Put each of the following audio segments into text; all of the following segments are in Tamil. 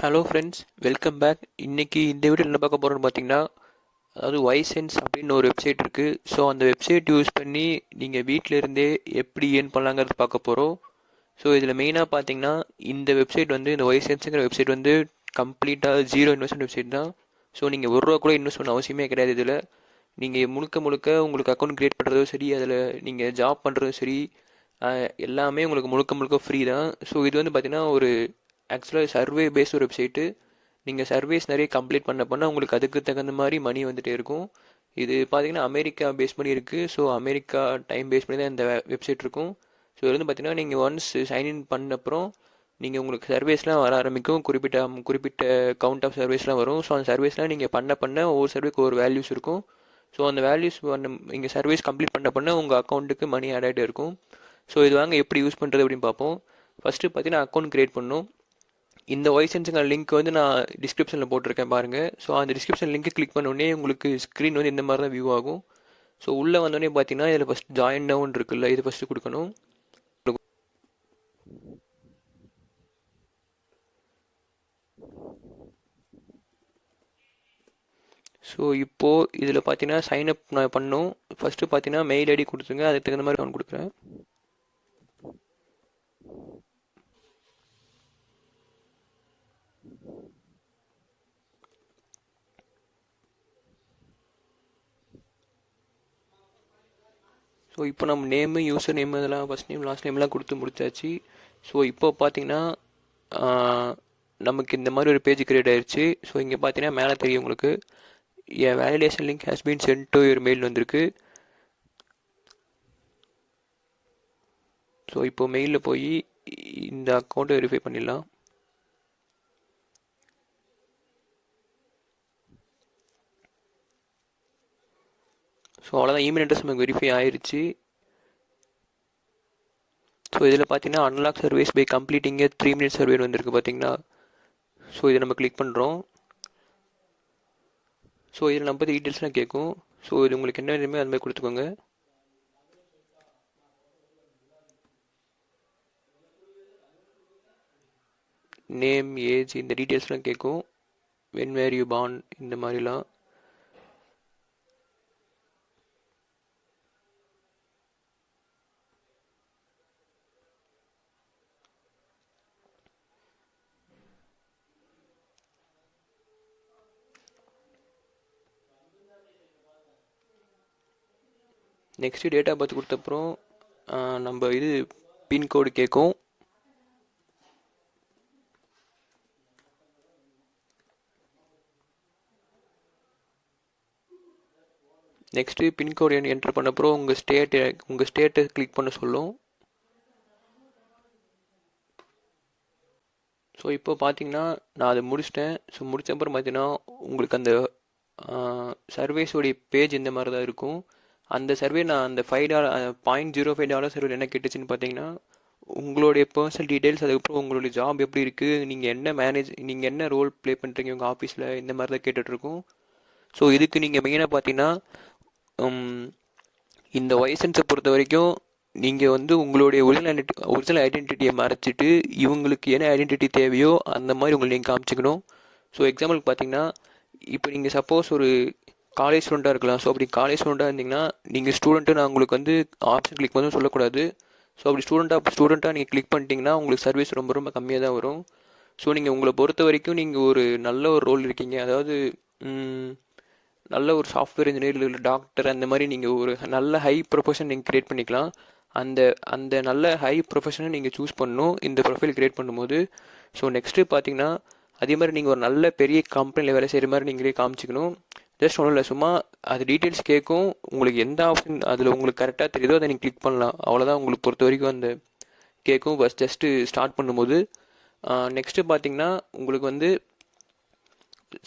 Hello friends, welcome back. இன்னைக்கு இந்த வீடியோ என்ன பார்க்க போகிறோம்னு பார்த்தீங்கன்னா, அதாவது வைசென்ஸ் அப்படின்னு ஒரு வெப்சைட் இருக்குது. ஸோ அந்த வெப்சைட் யூஸ் பண்ணி நீங்கள் வீட்டில் இருந்தே எப்படி ஏர்ன் பண்ணலாங்கிறது பார்க்க போகிறோம். ஸோ இதில் மெயினாக பார்த்தீங்கன்னா, இந்த வெப்சைட் வந்து இந்த வைசென்ஸுங்கிற வெப்சைட் வந்து கம்ப்ளீட்டாக ஜீரோ இன்வெஸ்ட்மெண்ட் வெப்சைட் தான். ஸோ நீங்கள் ஒரு ரூபா கூட இன்வெஸ்ட் பண்ண அவசியமே கிடையாது. இதில் நீங்கள் முழுக்க முழுக்க உங்களுக்கு அக்கௌண்ட் க்ரியேட் பண்ணுறதும் சரி, அதில் நீங்கள் ஜாப் பண்ணுறதும் சரி, எல்லாமே உங்களுக்கு முழுக்க முழுக்க ஃப்ரீ தான். ஸோ இது வந்து பார்த்தீங்கன்னா ஒரு ஆக்சுவலாக சர்வே பேஸ்ட் ஒரு வெப்சைட்டு. நீங்கள் சர்வேஸ் நிறைய கம்ப்ளீட் பண்ண உங்களுக்கு அதுக்கு தகுந்த மாதிரி மணி வந்துகிட்டே இருக்கும். இது பார்த்தீங்கன்னா அமெரிக்கா பேஸ் பண்ணி இருக்குது. ஸோ அமெரிக்கா டைம் பேஸ் பண்ணி தான் இந்த வெப்சைட் இருக்கும். ஸோ இது வந்து பார்த்தீங்கன்னா நீங்கள் ஒன்ஸ் சைன்இன் பண்ண அப்புறம் நீங்கள் உங்களுக்கு சர்வேஸ்லாம் வர ஆரம்பிக்கும். குறிப்பிட்ட கவுண்ட் ஆஃப் சர்வேஸ்லாம் வரும். ஸோ அந்த சர்வேஸ்லாம் நீங்கள் பண்ண ஒவ்வொரு சர்வேக்கு ஒரு வேல்யூஸ் இருக்கும். ஸோ அந்த வேல்யூஸ் நீங்கள் சர்வீஸ் கம்ப்ளீட் பண்ண உங்கள் அக்கௌண்ட்டுக்கு மணி ஆட் ஆகிட்டே இருக்கும். ஸோ இது வாங்க எப்படி யூஸ் பண்ணுறது அப்படின்னு பார்ப்போம். ஃபஸ்ட்டு பார்த்தீங்கன்னா அக்கௌண்ட் க்ரியேட் பண்ணணும். இந்த வைசென்ஸுங்க லிங்க் வந்து நான் டிஸ்கிரிப்ஷனில் போட்டிருக்கேன் பாருங்கள். ஸோ அந்த டிஸ்கிரிப்ஷன் லிங்க் கிளிக் பண்ணோடனே உங்களுக்கு ஸ்க்ரீன் வந்து இந்த மாதிரி தான் வியூ ஆகும். ஸோ உள்ளே வந்தோடனே பார்த்தீங்கன்னா இதில் ஃபஸ்ட் ஜாயின் டவுன் இருக்குல்ல, இது ஃபஸ்ட்டு கொடுக்கணும். ஸோ இப்போது இதில் பார்த்தீங்கன்னா சைன்அப் நான் பண்ணணும். ஃபஸ்ட்டு பார்த்தீங்கன்னா மெயில் ஐடி கொடுத்துங்க, அதுக்கு தகுந்த மாதிரி நான் கொடுக்குறேன். ஸோ இப்போ நம்ம நேமு, யூசர் நேம், இதெல்லாம் ஃபஸ்ட் நேம் லாஸ்ட் நேம்லாம் கொடுத்து முடிச்சாச்சு. ஸோ இப்போ பார்த்தீங்கன்னா நமக்கு இந்த மாதிரி ஒரு பேஜ் கிரியேட் ஆயிடுச்சு. ஸோ இங்கே பார்த்தீங்கன்னா மேலே தெரியும் உங்களுக்கு என் validation link has been sent to your mail வந்திருக்கு. ஸோ இப்போ மெயிலில் போய் இந்த அக்கௌண்ட்டை வெரிஃபை பண்ணிடலாம். ஸோ அவ்வளோதான், இமெயில் அட்ரஸ் நமக்கு வெரிஃபை ஆயிடுச்சு. ஸோ இதில் பார்த்தீங்கன்னா unlock service by completing 3 minute survey வந்திருக்கு பார்த்தீங்கன்னா. ஸோ இதை நம்ம கிளிக் பண்ணுறோம். ஸோ இதில் நம்ம பற்றி டீட்டெயில்ஸ்லாம் கேட்கும். ஸோ இது உங்களுக்கு என்ன வேணுமோ அது மாதிரி கொடுத்துக்கோங்க. நேம், ஏஜ், இந்த டீட்டெயில்ஸ்லாம் கேட்கும். வென் வேர் யூ பார்ன், இந்த மாதிரிலாம். நெக்ஸ்ட்டு டேட்டா பார்த்து கொடுத்தப்புறம் நம்ம இது பின்கோடு கேட்கும். நெக்ஸ்ட்டு பின்கோடு என்ட்ரு பண்ணப்பறம் உங்கள் ஸ்டேட்டை கிளிக் பண்ண சொல்லும். ஸோ இப்போ பார்த்தீங்கன்னா நான் அதை முடிச்சிட்டேன். ஸோ முடித்த அப்புறம் பார்த்தீங்கன்னா உங்களுக்கு அந்த சர்வீஸோடைய பேஜ் இந்த மாதிரி தான் இருக்கும். அந்த சர்வே நான் அந்த $5.05 சர்வே என்ன கேட்டுச்சுன்னு பார்த்தீங்கன்னா உங்களுடைய பர்சனல் டீட்டெயில்ஸ், அதுக்கப்புறம் உங்களுடைய ஜாப் எப்படி இருக்குது, நீங்கள் என்ன ரோல் ப்ளே பண்ணுறீங்க உங்கள் ஆஃபீஸில், இந்த மாதிரி தான் கேட்டுட்ருக்கோம். ஸோ இதுக்கு நீங்கள் மெயினாக பார்த்தீங்கன்னா இந்த வைசன்ஸை பொறுத்த வரைக்கும் நீங்கள் வந்து உங்களுடைய ஒரிஜினல் ஐடென்டிட்டியை மறைச்சிட்டு இவங்களுக்கு என்ன ஐடென்டிட்டி தேவையோ அந்த மாதிரி உங்களை நீங்கள் காமிச்சிக்கணும். ஸோ எக்ஸாம்பிளுக்கு பார்த்தீங்கன்னா இப்போ நீங்கள் சப்போஸ் ஒரு காலேஜ் ஸ்டூடெண்ட்டாக இருக்கலாம். ஸோ அப்படி காலேஜ் ஸ்டூடெண்ட்டாக இருந்தீங்கன்னா நீங்கள் ஸ்டூடெண்ட்டு நான் உங்களுக்கு வந்து ஆப்ஷன் கிளிக் பண்ணி சொல்லக்கூடாது. ஸோ அப்படி ஸ்டூடெண்ட்டாக நீங்கள் கிளிக் பண்ணிட்டீங்கன்னா உங்களுக்கு சர்வீஸ் ரொம்ப ரொம்ப கம்மியாக தான் வரும். ஸோ நீங்கள் உங்களை பொறுத்த வரைக்கும் நீங்கள் ஒரு நல்ல ஒரு ரோல் இருக்கீங்க, அதாவது நல்ல ஒரு சாஃப்ட்வேர் இன்ஜினியர் இல்லை டாக்டர், அந்த மாதிரி நீங்கள் ஒரு நல்ல ஹை ப்ரொஃபஷன் நீங்கள் க்ரியேட் பண்ணிக்கலாம். அந்த நல்ல ஹை ப்ரொஃபஷனை நீங்கள் சூஸ் பண்ணணும் இந்த ப்ரொஃபைல் க்ரியேட் பண்ணும்போது. ஸோ நெக்ஸ்ட்டு பார்த்தீங்கன்னா அதே மாதிரி நீங்கள் ஒரு நல்ல பெரிய கம்பெனியில் வேலை செய்கிற மாதிரி நீங்களே காமிச்சிக்கணும். ஜஸ்ட் ஒன்றும் இல்லை, சும்மா அது டீட்டெயில்ஸ் கேட்கும். உங்களுக்கு எந்த ஆப்ஷன் அதில் உங்களுக்கு கரெக்டாக தெரியுதோ அதை நீங்கள் கிளிக் பண்ணலாம். அவ்வளோதான் உங்களுக்கு பொறுத்த வரைக்கும் அந்த கேட்கும் ஜஸ்ட்டு ஸ்டார்ட் பண்ணும்போது. நெக்ஸ்ட்டு பார்த்தீங்கன்னா உங்களுக்கு வந்து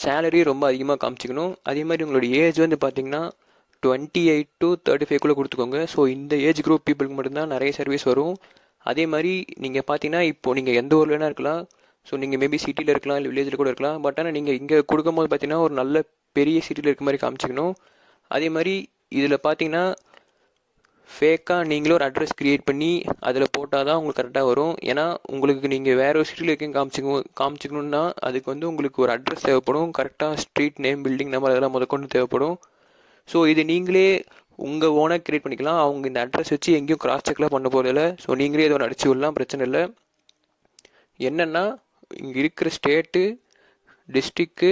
சேலரி ரொம்ப அதிகமாக காமிச்சிக்கணும். அதே மாதிரி உங்களோட ஏஜ் வந்து பார்த்தீங்கன்னா 28 to 35 கொடுத்துக்கோங்க. ஸோ இந்த ஏஜ் குரூப் பீப்புளுக்கு மட்டும்தான் நிறைய சர்வீஸ் வரும். அதே மாதிரி நீங்கள் பார்த்தீங்கன்னா இப்போது நீங்கள் எந்த ஊரில் வேணா இருக்கலாம். ஸோ நீங்கள் மேபி சிட்டியில் இருக்கலாம், இல்லை வில்லேஜில் கூட இருக்கலாம். பட் ஆனால் நீங்கள் இங்கே கொடுக்கும்போது பார்த்தீங்கன்னா ஒரு நல்ல பெரிய சிட்டியில் இருக்க மாதிரி காமிச்சிக்கணும். அதே மாதிரி இதில் பார்த்தீங்கன்னா ஃபேக்காக நீங்களும் ஒரு அட்ரஸ் க்ரியேட் பண்ணி அதில் போட்டால் தான் உங்களுக்கு கரெக்டாக வரும். ஏன்னா உங்களுக்கு நீங்கள் வேறு ஒரு சிட்டியில் இருக்கீங்க காமிச்சிக்கணுன்னா அதுக்கு வந்து உங்களுக்கு ஒரு அட்ரஸ் தேவைப்படும். கரெக்டாக ஸ்ட்ரீட் நேம், பில்டிங் நம்பர் அதெல்லாம் முதற்கொண்டு தேவைப்படும். ஸோ இது நீங்களே உங்கள் ஓனாக க்ரியேட் பண்ணிக்கலாம். அவங்க இந்த அட்ரஸ் வச்சு எங்கேயும் கிராஸ் செக்லாம் பண்ண போகிறதில்ல. ஸோ நீங்களே இதை ஒன்று அடிச்சு விடலாம், பிரச்சனை இல்லை. என்னென்னா இங்கே இருக்கிற ஸ்டேட்டு, டிஸ்ட்ரிக்கு,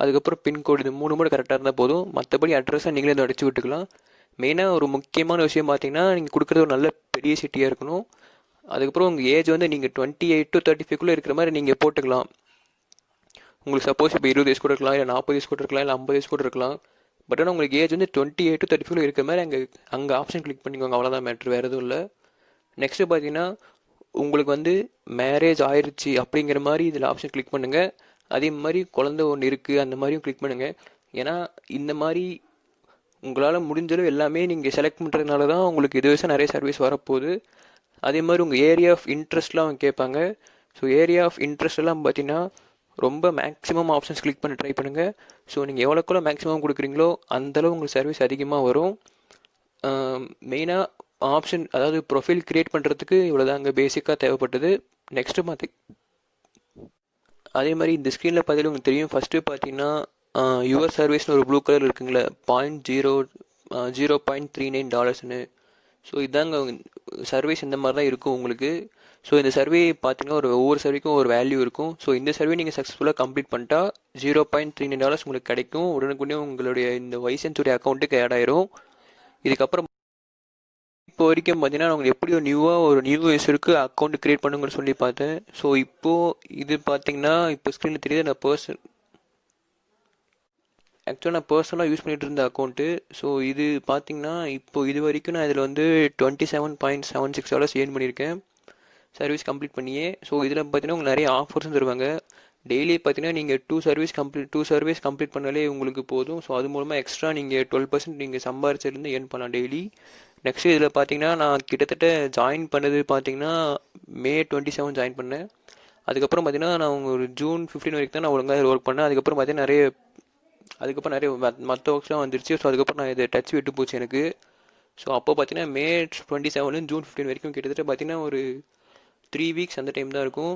அதுக்கப்புறம் பின்கோடு, இது 3 மட்டும் கரெக்டாக இருந்தால் போதும். மற்றபடி அட்ரஸாக நீங்களே இதை அடிச்சு விட்டுக்கலாம். மெயினாக ஒரு முக்கியமான விஷயம் பார்த்தீங்கன்னா, நீங்கள் கொடுக்குறது ஒரு நல்ல பெரிய சிட்டியாக இருக்கணும். அதுக்கப்புறம் உங்கள் ஏஜ் வந்து நீங்கள் 28 to 35 இருக்கிற மாதிரி நீங்கள் போட்டுக்கலாம். உங்களுக்கு சப்போஸ் இப்போ 20 வயசு கூட இருக்கலாம், இல்லை 40 வயசு கூட இருக்கலாம், இல்லை 50 வயசு கூட இருக்கலாம். பட் ஆனால் உங்களுக்கு ஏஜ் வந்து 28 to 35 இருக்கிற மாதிரி அங்கே ஆப்ஷன் கிளிக் பண்ணிக்கோங்க. அவ்வளோதான் மேட்ரு, வேறு எதுவும் இல்லை. நெக்ஸ்ட்டு பார்த்தீங்கன்னா உங்களுக்கு வந்து மேரேஜ் ஆயிடுச்சு அப்படிங்கிற மாதிரி இதில் ஆப்ஷன் கிளிக் பண்ணுங்கள். அதே மாதிரி குழந்தை ஒன்று இருக்குது அந்த மாதிரியும் கிளிக் பண்ணுங்கள். ஏன்னா இந்த மாதிரி உங்களால் முடிஞ்சளவு எல்லாமே நீங்கள் செலக்ட் பண்ணுறதுனால தான் உங்களுக்கு இது வயசாக நிறைய சர்வீஸ் வரப்போகுது. அதே மாதிரி உங்கள் ஏரியா ஆஃப் இன்ட்ரெஸ்ட்லாம் அவங்க கேட்பாங்க. ஸோ ஏரியா ஆஃப் இன்ட்ரெஸ்ட் எல்லாம் பார்த்தீங்கன்னா ரொம்ப மேக்ஸிமம் ஆப்ஷன்ஸ் கிளிக் பண்ணி ட்ரை பண்ணுங்கள். ஸோ நீங்கள் எவ்வளோக்குள்ள மேக்ஸிமம் கொடுக்குறீங்களோ அந்தளவு உங்களுக்கு சர்வீஸ் அதிகமாக வரும். மெயினாக ஆப்ஷன், அதாவது ப்ரொஃபைல் க்ரியேட் பண்ணுறதுக்கு இவ்வளோதான் அங்கே பேசிக்காக தேவைப்பட்டது. நெக்ஸ்ட்டு அதே மாதிரி இந்த ஸ்க்ரீனில் பார்த்தாலும் உங்களுக்கு தெரியும். ஃபஸ்ட்டு பார்த்தீங்கன்னா யுவர் சர்வீஸ்னு ஒரு ப்ளூ கலர் இருக்குங்களே, $0.39. ஸோ இதாங்க சர்வீஸ் இந்த மாதிரி தான் இருக்கும் உங்களுக்கு. ஸோ இந்த சர்வே பார்த்தீங்கன்னா ஒவ்வொரு சர்வேக்கும் ஒரு வேல்யூ இருக்கும். ஸோ இந்த சர்வே நீங்கள் சக்ஸஸ்ஃபுல்லாக கம்ப்ளீட் பண்ணிட்டா $0.39 உங்களுக்கு கிடைக்கும். உடனுக்குடனே உங்களுடைய இந்த வைசன்ஸுடைய அக்கௌண்ட்டுக்கு ஆட் ஆயிரும். இதுக்கப்புறம் இப்போ வரைக்கும் பார்த்தீங்கன்னா உங்களுக்கு எப்படி ஒரு நியூ யூஸருக்கு அக்கௌண்ட் க்ரியேட் பண்ணுங்கன்னு சொல்லி பார்த்தேன். ஸோ இப்போது இது பார்த்தீங்கன்னா இப்போ ஸ்க்ரீனில் தெரியுது, நான் ஆக்சுவலாக நான் பர்சனலாக யூஸ் பண்ணிகிட்டு இருந்த அக்கௌண்ட்டு. ஸோ இது பார்த்தீங்கன்னா இப்போ இது வரைக்கும் நான் இதில் வந்து $27.76 ஏர்ன் பண்ணியிருக்கேன் சர்வீஸ் கம்ப்ளீட் பண்ணியே. ஸோ இதில் பார்த்தீங்கன்னா உங்களுக்கு நிறைய ஆஃபர்ஸும் தருவாங்க. டெய்லி பார்த்தீங்கன்னா நீங்கள் 2 சர்வீஸ் கம்ப்ளீட் பண்ணாலே உங்களுக்கு போதும். ஸோ அது மூலமாக எக்ஸ்ட்ரா நீங்கள் 12% நீங்கள் சம்பாரிச்சிருந்து ஏர்ன் பண்ணலாம் டெய்லி. நெக்ஸ்ட் இதில் பார்த்தீங்கன்னா நான் கிட்டத்தட்ட ஜாயின் பண்ணது பார்த்தீங்கன்னா May 27 ஜாயின் பண்ணேன். அதுக்கப்புறம் பார்த்தீங்கன்னா நான் ஒரு June 15 வரைக்கும் தான் நான் ஒழுங்காக ஒர்க் பண்ணேன். அதுக்கப்புறம் பார்த்தீங்கன்னா நிறைய மற்ற ஒர்க்ஸ்லாம் வந்துருச்சு. ஸோ அதுக்கப்புறம் நான் இதை டச் விட்டு போச்சு எனக்கு. ஸோ அப்போ பார்த்தீங்கன்னா May 27 June 15 வரைக்கும் கிட்டத்தட்ட பார்த்தீங்கன்னா ஒரு 3 weeks அந்த டைம் தான் இருக்கும்.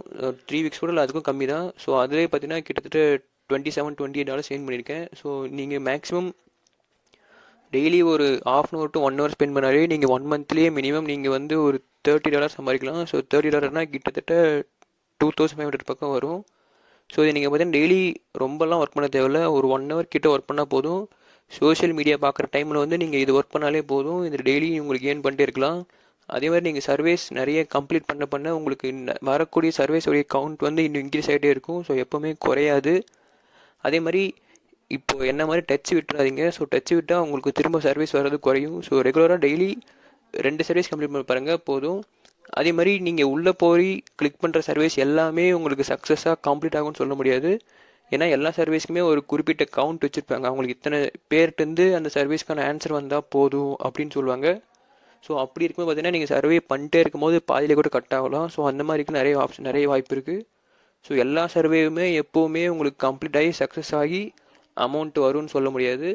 3 weeks கூட இல்லை, அதுக்கும் கம்மி தான். ஸோ அதிலே பார்த்தீங்கன்னா கிட்டத்தட்ட $27-28 ஏர்ன் பண்ணியிருக்கேன். ஸோ நீங்கள் மேக்ஸிமம் டெய்லி ஒரு ½ hour to 1 hour ஸ்பெண்ட் பண்ணாலே நீங்கள் 1 monthலேயே மினிமம் நீங்கள் வந்து ஒரு $30 சம்பாதிக்கலாம். ஸோ $30 கிட்டத்தட்ட 2500 பக்கம் வரும். ஸோ இதை நீங்கள் பார்த்தீங்கன்னா டெய்லி ரொம்பலாம் ஒர்க் பண்ண தேவையில்ல, ஒரு 1 hour கிட்ட ஒர்க் பண்ணால் போதும். சோஷியல் மீடியா பார்க்குற டைமில் வந்து நீங்கள் இது ஒர்க் பண்ணாலே போதும். இது டெய்லி உங்களுக்கு ஏர்ன் பண்ணிட்டே இருக்கலாம். அதே மாதிரி நீங்கள் சர்வீஸ் நிறைய கம்ப்ளீட் பண்ண உங்களுக்கு வரக்கூடிய சர்வீஸோடைய கவுண்ட் வந்து இன்னும் இன்க்ரீஸ் ஆகிட்டே இருக்கும். ஸோ எப்போவுமே குறையாது. அதே மாதிரி இப்போது என்ன மாதிரி டச் விட்டுறாதீங்க. ஸோ டச் விட்டால் உங்களுக்கு திரும்ப சர்வீஸ் வர்றது குறையும். ஸோ ரெகுலராக டெய்லி 2 சர்வீஸ் கம்ப்ளீட் பண்ணி பாருங்கள் போதும். அதே மாதிரி நீங்கள் உள்ளே போய் கிளிக் பண்ணுற சர்வீஸ் எல்லாமே உங்களுக்கு சக்ஸஸாக கம்ப்ளீட் ஆகும்னு சொல்ல முடியாது. ஏன்னா எல்லா சர்வீஸ்க்குமே ஒரு குறிப்பிட்ட கவுண்ட் வச்சுருப்பாங்க. அவங்களுக்கு இத்தனை பேர்கிட்டருந்து அந்த சர்வீஸ்க்கான ஆன்சர் வந்தால் போதும் அப்படின்னு சொல்லுவாங்க. ஸோ அப்படி இருக்கும்போது பார்த்தீங்கன்னா நீங்கள் சர்வே பண்ணிட்டே இருக்கும்போது பாதியிலே கூட கட் ஆகலாம். ஸோ அந்த மாதிரிக்கு நிறைய வாய்ப்பு இருக்குது. ஸோ எல்லா சர்வேயுமே எப்போவுமே உங்களுக்கு கம்ப்ளீட் ஆகி சக்ஸஸ் ஆகி அமௌண்ட் வரும்னு சொல்ல முடியாது.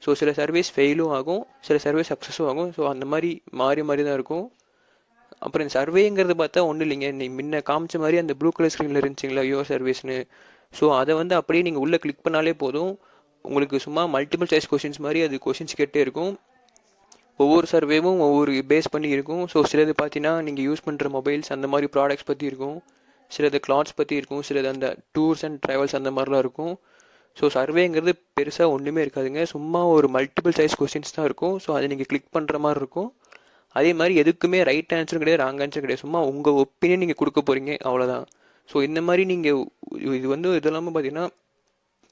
ஸோ சில சர்வீஸ் ஃபெயிலும் ஆகும், சில சர்வீஸ் சக்ஸஸும் ஆகும். ஸோ அந்த மாதிரி மாறி தான் இருக்கும். அப்புறம் இந்த சர்வேங்கிறது பார்த்தா ஒன்றும் இல்லைங்க, நீ முன்ன காமிச்ச மாதிரி அந்த ப்ளூ கலர் ஸ்க்ரீனில் இருந்துச்சிங்களா யுவர் சர்வீஸ்னு. ஸோ அதை வந்து அப்படியே நீங்கள் உள்ளே கிளிக் பண்ணாலே போதும். உங்களுக்கு சும்மா மல்டிபிள் சாய்ஸ் கொஷின்ஸ் மாதிரி அது கொஷின்ஸ் கேட்டே இருக்கும். ஒவ்வொரு சர்வேவும் ஒவ்வொரு பேஸ் பண்ணி இருக்கும். ஸோ சிலது பார்த்தீங்கன்னா நீங்கள் யூஸ் பண்ணுற மொபைல்ஸ் அந்த மாதிரி ப்ராடக்ட்ஸ் பற்றி இருக்கும், சிலது கிளாத்ஸ் பற்றி இருக்கும், சிலது அந்த டூர்ஸ் அண்ட் ட்ராவல்ஸ் அந்த மாதிரிலாம் இருக்கும். ஸோ சர்வேங்கிறது பெருசாக ஒன்றுமே இருக்காதுங்க, சும்மா ஒரு மல்டிபிள் சாய்ஸ் கொஸ்டின்ஸ் தான் இருக்கும். ஸோ அதை நீங்கள் கிளிக் பண்ணுற மாதிரி இருக்கும். அதே மாதிரி எதுக்குமே ரைட் ஆன்சரும் கிடையாது, ராங் ஆன்சரும் கிடையாது, சும்மா உங்கள் ஒப்பீனியன் நீங்கள் கொடுக்க போகிறீங்க, அவ்வளோதான். ஸோ இந்த மாதிரி நீங்கள் இது வந்து இதெல்லாமல் பார்த்தீங்கன்னா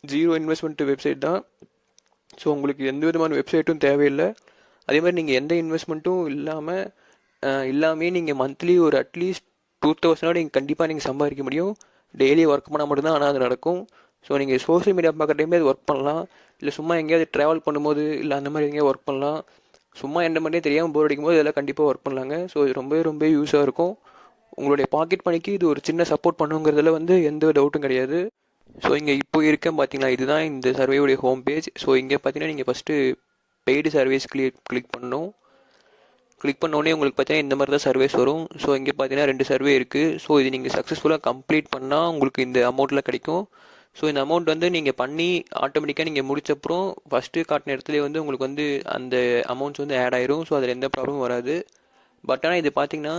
0 இன்வெஸ்ட்மெண்ட் வெப்சைட் தான். ஸோ உங்களுக்கு எந்த விதமான வெப்சைட்டும் தேவையில்லை. அதே மாதிரி நீங்கள் எந்த இன்வெஸ்ட்மெண்ட்டும் இல்லாமே நீங்கள் மந்த்லி ஒரு அட்லீஸ்ட் 2000 நீங்கள் கண்டிப்பாக நீங்கள் சம்பாதிக்க முடியும். டெய்லி ஒர்க் பண்ணால் மட்டும்தான் ஆனால் அது நடக்கும். ஸோ நீங்கள் சோஷியல் மீடியா பார்க்குற டைமே அது ஒர்க் பண்ணலாம், இல்லை சும்மா எங்கேயாவது ட்ராவல் பண்ணும்போது இல்லை அந்த மாதிரி எங்கேயாவது ஒர்க் பண்ணலாம். சும்மா என்ன பண்ணே தெரியாமல் போர் அடிக்கும்போது இதெல்லாம் கண்டிப்பாக ஒர்க் பண்ணலாங்க. ஸோ இது ரொம்ப யூஸாக இருக்கும். உங்களுடைய பாக்கெட் மணிக்கு இது ஒரு சின்ன சப்போர்ட் பண்ணுங்கிறதுல வந்து எந்த டவுட்டும் கிடையாது. ஸோ இங்கே இப்போ இருக்கேன் பார்த்தீங்களா, இதுதான் இந்த சர்வேவுடைய ஹோம் பேஜ். ஸோ இங்கே பார்த்தீங்கன்னா நீங்கள் ஃபஸ்ட்டு பெய்டு சர்வீஸ் கிளிக் பண்ணணும். கிளிக் பண்ணோடனே உங்களுக்கு பார்த்தீங்கன்னா இந்த மாதிரி தான் சர்வேஸ் வரும். ஸோ இங்கே பார்த்தீங்கன்னா 2 சர்வே இருக்குது. ஸோ இது நீங்கள் சக்ஸஸ்ஃபுல்லாக கம்ப்ளீட் பண்ணால் உங்களுக்கு இந்த அமௌண்ட்டில் கிடைக்கும். ஸோ இந்த அமௌண்ட் வந்து நீங்கள் பண்ணி ஆட்டோமேட்டிக்காக நீங்கள் முடிச்சப்புறம் ஃபஸ்ட்டு காட்டின இடத்துல வந்து உங்களுக்கு வந்து அந்த அமௌண்ட்ஸ் வந்து ஆட் ஆயிரும். ஸோ அதில் எந்த ப்ராப்ளமும் வராது. பட் ஆனால் இது பார்த்தீங்கன்னா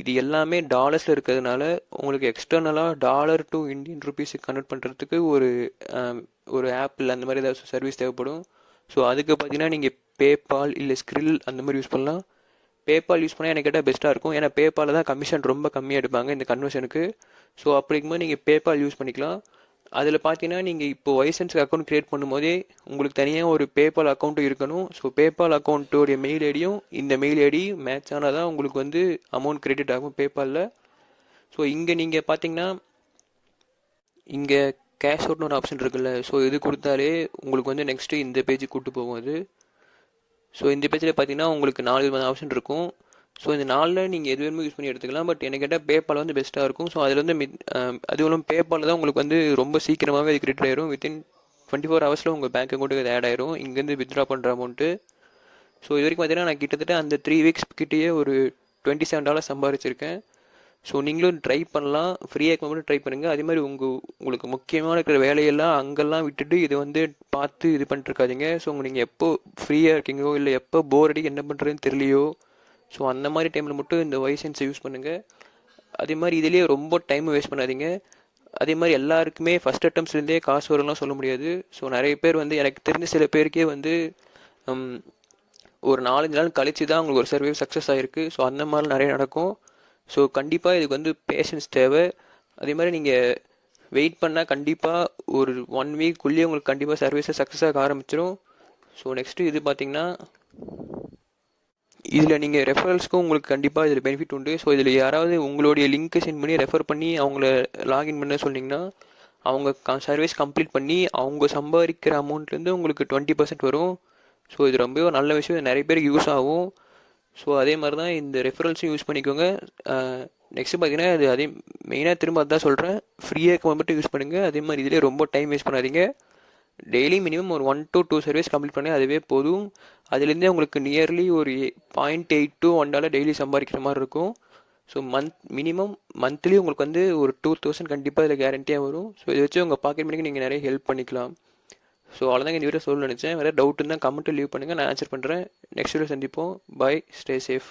இது எல்லாமே டாலர்ஸில் இருக்கிறதுனால உங்களுக்கு எக்ஸ்டர்னலாக டாலர் டு இந்தியன் ருபீஸுக்கு கன்வெர்ட் பண்ணுறதுக்கு ஒரு ஆப்பிள் அந்த மாதிரி ஏதாவது சர்வீஸ் தேவைப்படும். ஸோ அதுக்கு பார்த்தீங்கன்னா நீங்கள் பேபால் இல்லை ஸ்க்ரில் அந்த மாதிரி யூஸ் பண்ணலாம். பேபால் யூஸ் பண்ணால் எனக்கு கேட்டால் பெஸ்ட்டாக இருக்கும். ஏன்னா பேபாலில் தான் கமிஷன் ரொம்ப கம்மியாக எடுப்பாங்க இந்த கன்வர்ஷனுக்கு. ஸோ அப்படி இருக்கும்போது நீங்கள் பேபால் யூஸ் பண்ணிக்கலாம். அதில் பார்த்தீங்கன்னா நீங்கள் இப்போ வைசன்ஸ்க்கு அக்கௌண்ட் க்ரியேட் பண்ணும்போதே உங்களுக்கு தனியாக ஒரு பேபால் அக்கௌண்ட்டும் இருக்கணும். ஸோ பேபால் அக்கௌண்ட்டோடைய மெயில் ஐடியும் இந்த மெயில் ஐடி மேட்ச் ஆனால் தான் உங்களுக்கு வந்து அமௌண்ட் கிரெடிட் ஆகும் பேபாலில். ஸோ இங்கே நீங்கள் பார்த்தீங்கன்னா இங்கே கேஷ் அவுட்னு ஒரு ஆப்ஷன் இருக்குல்ல, ஸோ இது கொடுத்தாலே உங்களுக்கு வந்து நெக்ஸ்ட்டு இந்த பேஜுக்கு கூப்பிட்டு போகும் அது. ஸோ இந்த பேஜில் பார்த்தீங்கன்னா உங்களுக்கு 4 விதமான ஆப்ஷன் இருக்கும். ஸோ இந்த 4ல் நீங்கள் எது வேணுமோ யூஸ் பண்ணி எடுத்துக்கலாம். பட் எனக்கு கேட்டால் பேபால் வந்து பெஸ்ட்டாக இருக்கும். ஸோ அதில் வந்து அதுவும் இல்லாமல் பேபால் தான் உங்களுக்கு வந்து ரொம்ப சீக்கிரமாகவே அது கிரெடிட் ஆயிரும். வித்தின் 24 ஹவர்ஸில் உங்கள் பேங்க் அக்கௌண்ட்டுக்கு அது ஆட் ஆயிரும் இங்கேருந்து வித்ட்ரா பண்ணுற அமௌண்ட்டு. ஸோ இது வரைக்கும் பார்த்தீங்கன்னா நான் கிட்டத்தட்ட அந்த 3 வீக்ஸ் கிட்டேயே ஒரு $27 சம்பாதிச்சிருக்கேன். ஸோ நீங்களும் ட்ரை பண்ணலாம். ஃப்ரீயாக மட்டும் ட்ரை பண்ணுங்கள். அதே மாதிரி உங்களுக்கு முக்கியமாக இருக்கிற வேலையெல்லாம் அங்கெல்லாம் விட்டுட்டு இது வந்து பார்த்து இது பண்ணிட்டுருக்காதீங்க. ஸோ நீங்கள் எப்போ ஃப்ரீயாக இருக்கீங்களோ இல்லை எப்போ போர் அடிக்க என்ன பண்ணுறதுன்னு தெரியலையோ, ஸோ அந்த மாதிரி டைமில் மட்டும் இந்த வைசன்ஸை யூஸ் பண்ணுங்கள். அதே மாதிரி இதுலேயே ரொம்ப டைம் வேஸ்ட் பண்ணாதீங்க. அதே மாதிரி எல்லாருக்குமே ஃபஸ்ட் அட்டம்ஸ்லேருந்தே காசு வரலாம் சொல்ல முடியாது. ஸோ நிறைய பேர் வந்து எனக்கு தெரிஞ்ச சில பேருக்கே வந்து ஒரு 4-5 நாள் கழிச்சு தான் அவங்களுக்கு ஒரு சர்வே சக்ஸஸ் ஆகிருக்கு. ஸோ அந்த மாதிரி நிறைய நடக்கும். ஸோ கண்டிப்பாக இதுக்கு வந்து பேஷன்ஸ் தேவை. அதே மாதிரி நீங்கள் வெயிட் பண்ணால் கண்டிப்பாக ஒரு 1 வீக்குள்ளேயே உங்களுக்கு கண்டிப்பாக சர்வீஸை சக்ஸஸ் ஆக ஆரம்பிச்சிடும். ஸோ நெக்ஸ்ட்டு இது பார்த்தீங்கன்னா இதில் நீங்கள் ரெஃபரல்ஸ்க்கும் உங்களுக்கு கண்டிப்பாக இதில் பெனிஃபிட் உண்டு. ஸோ இதில் யாராவது உங்களுடைய லிங்க்கை சென்ட் பண்ணி ரெஃபர் பண்ணி அவங்கள லாகின் பண்ண சொன்னிங்கன்னா அவங்க சர்வீஸ் கம்ப்ளீட் பண்ணி அவங்க சம்பாதிக்கிற அமௌண்ட்லேருந்து உங்களுக்கு 20% வரும். ஸோ இது ரொம்ப நல்ல விஷயம். இது நிறைய பேருக்கு யூஸ் ஆகும். ஸோ அதே மாதிரி தான் இந்த ரெஃபரல்ஸும் யூஸ் பண்ணிக்கோங்க. நெக்ஸ்ட்டு பார்த்தீங்கன்னா இது அதே மெயினாக திரும்ப அதான் சொல்கிறேன், ஃப்ரீயாக மட்டும் யூஸ் பண்ணுங்கள். அதே மாதிரி இதிலே ரொம்ப டைம் வேஸ்ட் பண்ணாதீங்க. டெய்லி மினிமம் ஒரு 1 to 2 சர்வீஸ் கம்ப்ளீட் பண்ணி அதுவே போதும். அதுலேருந்தே உங்களுக்கு நியர்லி ஒரு $0.8 to $1 டெய்லி சம்பாதிக்கிற மாதிரி இருக்கும். ஸோ மினிமம் மந்த்லி உங்களுக்கு வந்து ஒரு 2000 கண்டிப்பாக இதில் கேரண்டியாக வரும். ஸோ இதை வச்சு உங்கள் பாக்கெட் மணிக்கு நீங்கள் நிறைய ஹெல்ப் பண்ணிக்கலாம். ஸோ அவ்வளோதாங்க இந்த வீடியோ சொல்ல நினச்சேன். வேறு டவுட் இருந்தால் கமெண்ட்டு லீவ் பண்ணுங்கள், நான் ஆன்சர் பண்ணுறேன். நெக்ஸ்ட் வீடியோ சந்திப்போம். Bye, stay safe.